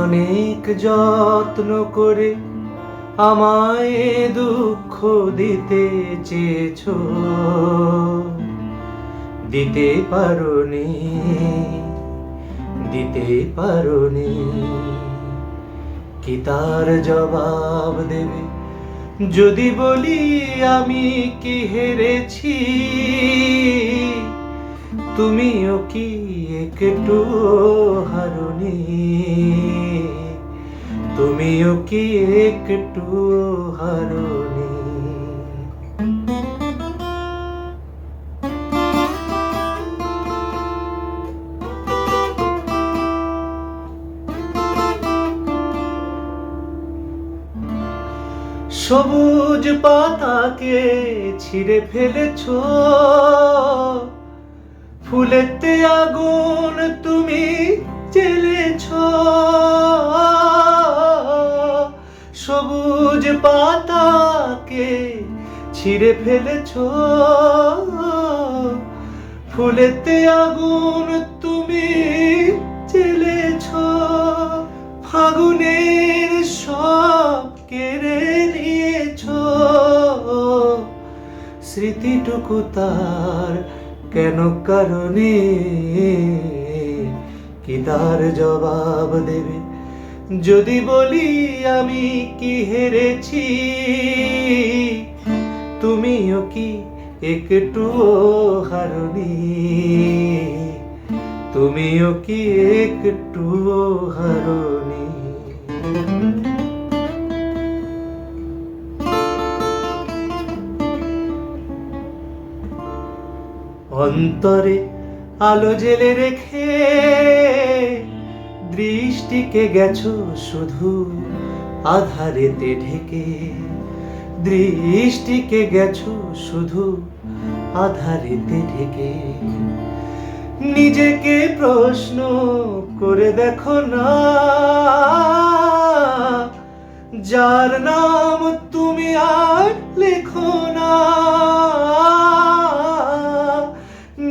অনেক যত্ন করে আমায় দুঃখ দিতে চেয়েছো, দিতে পারোনি, দিতে পারোনি। কি তার জবাব দেবে যদি বলি আমি কি হেরেছি? তুমিও কি একটু হারোনি? তুমিও কি একটু হারোনি? সবুজ পাতাকে ছিঁড়ে ফেলেছো, ফুলেতে আগুন তুমি জ্বেলেছো। সবুজ পাতাকে ছিঁড়ে ফেলেছো, ফুলেতে আগুন তুমি জ্বেলেছো। ফাগুনের সব কেড়ে নিয়েছো, স্মৃতিটুকু তার কেন কারণে? কি তার জবাব দেবে যদি বলি আমি কি হেরেছি? তুমিও কি একটু হারোনি? তুমিও কি একটু হারোনি? অন্তরে আলো জেলে রেখে দৃষ্টিকে গেছো শুধু আধারেতে ঢেকে। দৃষ্টিকে গেছো শুধু আধারেতে ঢেকে। নিজেকে প্রশ্ন করে দেখো না, যার নাম তুমি আর লেখো না।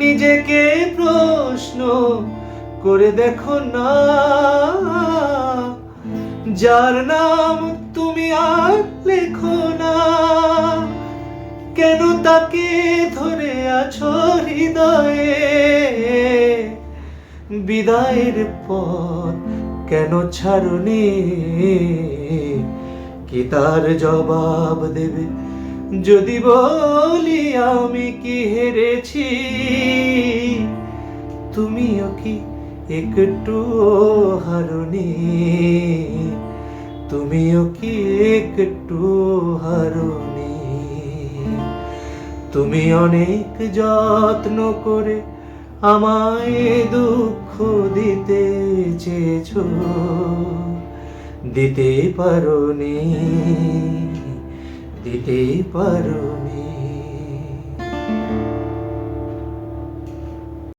নিজেকে প্রশ্ন করে দেখো না, যার নাম তুমি আর লেখো না। কেন তাকে ধরে আছো হৃদয়ে? বিদায়ের পথ কেন ছাড়োনি? কি তার জবাব দেবে যদি বলি আমি কি হেরেছি? তুমিও কি একটু হারোনি? তুমিও কি একটু হারোনি? তুমি অনেক যত্ন করে আমায় দুঃখ দিতে চেয়েছো, দিতে পারোনি, দিতে পারোনি।